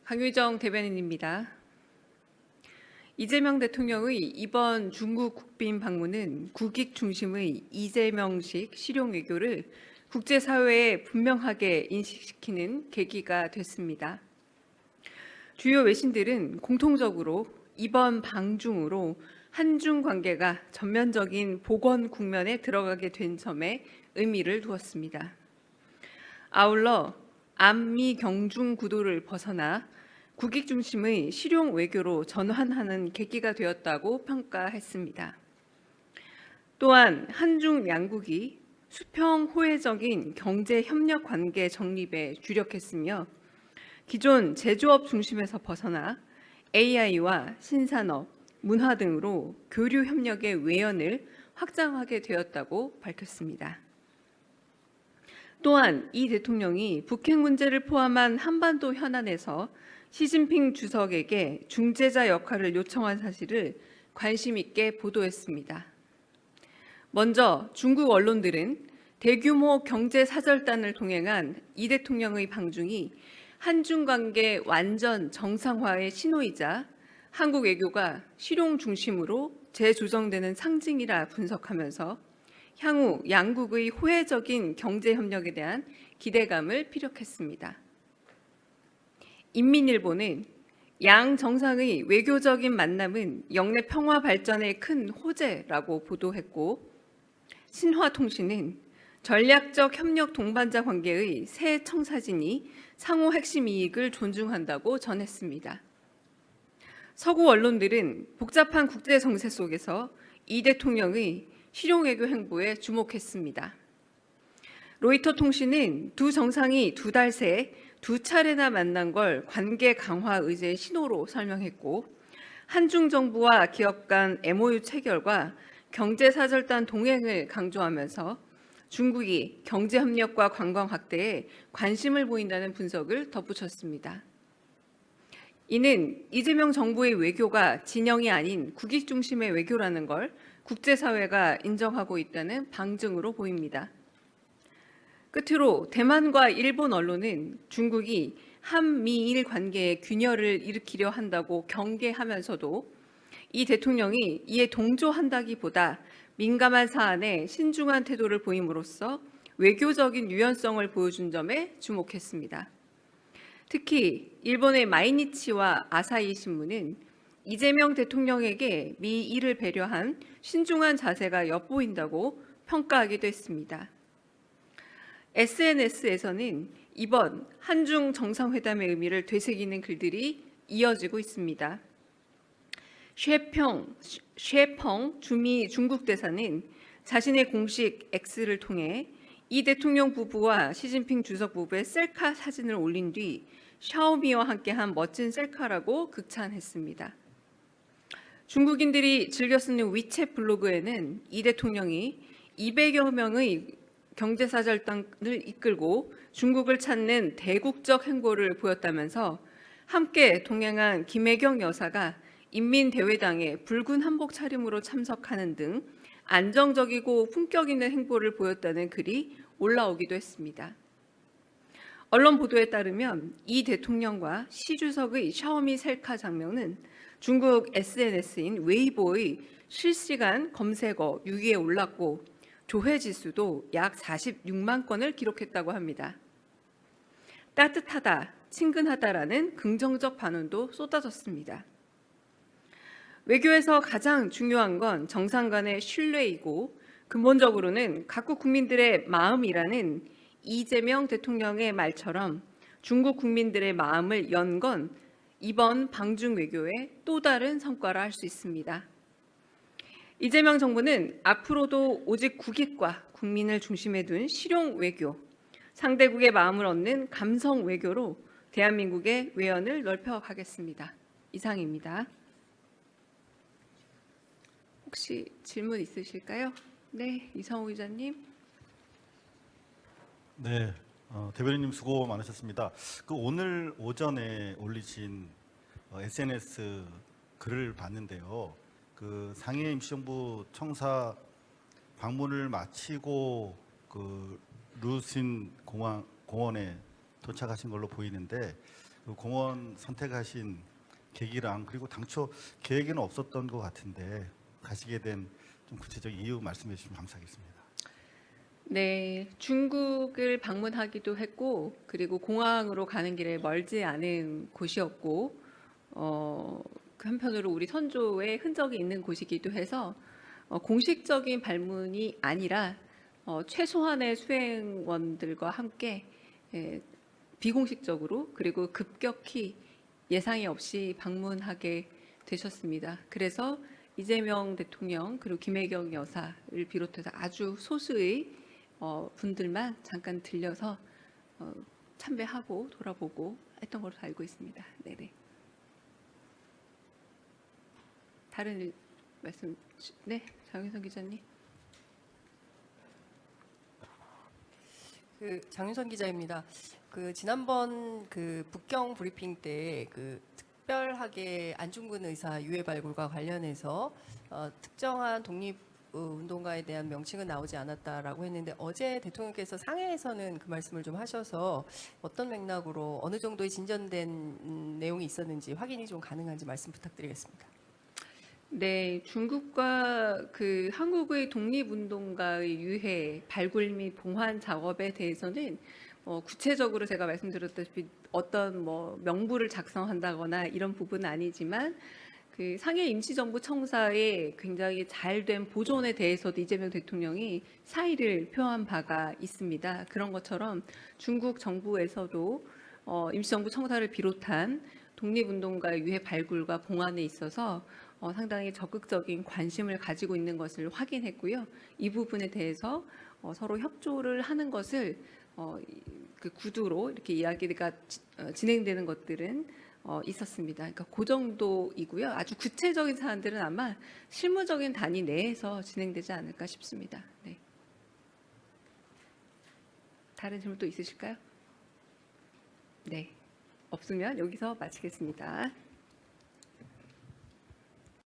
강유정 대변인입니다. 이재명 대통령의 이번 중국 국빈 방문은 국익 중심의 이재명식 실용 외교를 국제사회에 분명하게 인식시키는 계기가 됐습니다. 주요 외신들은 공통적으로 이번 방중으로 한중 관계가 전면적인 복원 국면에 들어가게 된 점에 의미를 두었습니다. 아울러 안미 경중 구도를 벗어나 국익 중심의 실용 외교로 전환하는 계기가 되었다고 평가했습니다. 또한 한중 양국이 수평 호혜적인 경제 협력 관계 정립에 주력했으며 기존 제조업 중심에서 벗어나 AI와 신산업, 문화 등으로 교류 협력의 외연을 확장하게 되었다고 밝혔습니다. 또한 이 대통령이 북핵 문제를 포함한 한반도 현안에서 시진핑 주석에게 중재자 역할을 요청한 사실을 관심 있게 보도했습니다. 먼저 중국 언론들은 대규모 경제 사절단을 동행한 이 대통령의 방중이 한중 관계 완전 정상화의 신호이자 한국 외교가 실용 중심으로 재조정되는 상징이라 분석하면서 향후 양국의 호혜적인 경제 협력에 대한 기대감을 피력했습니다. 인민일보는 양 정상의 외교적인 만남은 영내 평화 발전에 큰 호재라고 보도했고, 신화통신은 전략적 협력 동반자 관계의 새 청사진이 상호 핵심 이익을 존중한다고 전했습니다. 서구 언론들은 복잡한 국제 정세 속에서 이 대통령의 실용 외교 행보에 주목했습니다. 로이터 통신은 두 정상이 두 달 새 두 차례나 만난 걸 관계 강화 의제의 신호로 설명했고, 한중 정부와 기업 간 MOU 체결과 경제사절단 동행을 강조하면서 중국이 경제협력과 관광 확대에 관심을 보인다는 분석을 덧붙였습니다. 이는 이재명 정부의 외교가 진영이 아닌 국익 중심의 외교라는 걸 국제사회가 인정하고 있다는 방증으로 보입니다. 끝으로 대만과 일본 언론은 중국이 한미일 관계에 균열을 일으키려 한다고 경계하면서도 이 대통령이 이에 동조한다기보다 민감한 사안에 신중한 태도를 보임으로써 외교적인 유연성을 보여준 점에 주목했습니다. 특히 일본의 마이니치와 아사히 신문은 이재명 대통령에게 미일을 배려한 신중한 자세가 엿보인다고 평가하기도 했습니다. SNS에서는 이번 한중 정상회담의 의미를 되새기는 글들이 이어지고 있습니다. 쉐펑 주미 중국 대사는 자신의 공식 X를 통해 이 대통령 부부와 시진핑 주석 부부의 셀카 사진을 올린 뒤 샤오미와 함께한 멋진 셀카라고 극찬했습니다. 중국인들이 즐겨 쓰는 위챗 블로그에는 이 대통령이 200여 명의 경제사절단을 이끌고 중국을 찾는 대국적 행보를 보였다면서 함께 동행한 김혜경 여사가 인민대회당에 붉은 한복 차림으로 참석하는 등 안정적이고 품격 있는 행보를 보였다는 글이 올라오기도 했습니다. 언론 보도에 따르면 이 대통령과 시 주석의 샤오미 셀카 장면은 중국 SNS인 웨이보의 실시간 검색어 6위에 올랐고 조회 지수도 약 46만 건을 기록했다고 합니다. 따뜻하다, 친근하다라는 긍정적 반응도 쏟아졌습니다. 외교에서 가장 중요한 건 정상 간의 신뢰이고 근본적으로는 각국 국민들의 마음이라는 이재명 대통령의 말처럼 중국 국민들의 마음을 연 건 이번 방중 외교의 또 다른 성과라 할 수 있습니다. 이재명 정부는 앞으로도 오직 국익과 국민을 중심에 둔 실용 외교, 상대국의 마음을 얻는 감성 외교로 대한민국의 외연을 넓혀가겠습니다. 이상입니다. 혹시 질문 있으실까요? 네, 이성우 기자님. 네, 대변인님 수고 많으셨습니다. 오늘 오전에 올리신 SNS 글을 봤는데요. 상해 임시정부 청사 방문을 마치고 루신 공원에 도착하신 걸로 보이는데 그 공원 선택하신 계기랑 그리고 당초 계획에는 없었던 것 같은데 가시게 된 좀 구체적인 이유 말씀해 주시면 감사하겠습니다. 네, 중국을 방문하기도 했고, 그리고 공항으로 가는 길에 멀지 않은 곳이었고, 그 한편으로 우리 선조의 흔적이 있는 곳이기도 해서 공식적인 방문이 아니라 최소한의 수행원들과 함께 비공식적으로 그리고 급격히 예상이 없이 방문하게 되셨습니다. 그래서 이재명 대통령 그리고 김혜경 여사를 비롯해서 아주 소수의 분들만 잠깐 들려서 참배하고 돌아보고 했던 걸로 알고 있습니다. 네네. 다른 말씀, 네, 장윤선 기자님. 장윤선 기자입니다. 지난번 북경 브리핑 때 특별하게 안중근 의사 유해 발굴과 관련해서 특정한 독립 운동가에 대한 명칭은 나오지 않았다라고 했는데 어제 대통령께서 상해에서는 그 말씀을 좀 하셔서 어떤 맥락으로 어느 정도의 진전된 내용이 있었는지 확인이 좀 가능한지 말씀 부탁드리겠습니다. 네, 중국과 한국의 독립운동가의 유해 발굴 및 봉환 작업에 대해서는 구체적으로 제가 말씀드렸다시피 어떤 명부를 작성한다거나 이런 부분은 아니지만 상해 임시정부 청사의 굉장히 잘된 보존에 대해서도 이재명 대통령이 사의를 표한 바가 있습니다. 그런 것처럼 중국 정부에서도 임시정부 청사를 비롯한 독립운동가의 유해 발굴과 봉환에 있어서 상당히 적극적인 관심을 가지고 있는 것을 확인했고요. 이 부분에 대해서 서로 협조를 하는 것을 그 구두로 이렇게 이야기가 진행되는 것들은 있었습니다. 그러니까 그 정도이고요. 아주 구체적인 사안들은 아마 실무적인 단위 내에서 진행되지 않을까 싶습니다. 네. 다른 질문 또 있으실까요? 네. 없으면 여기서 마치겠습니다.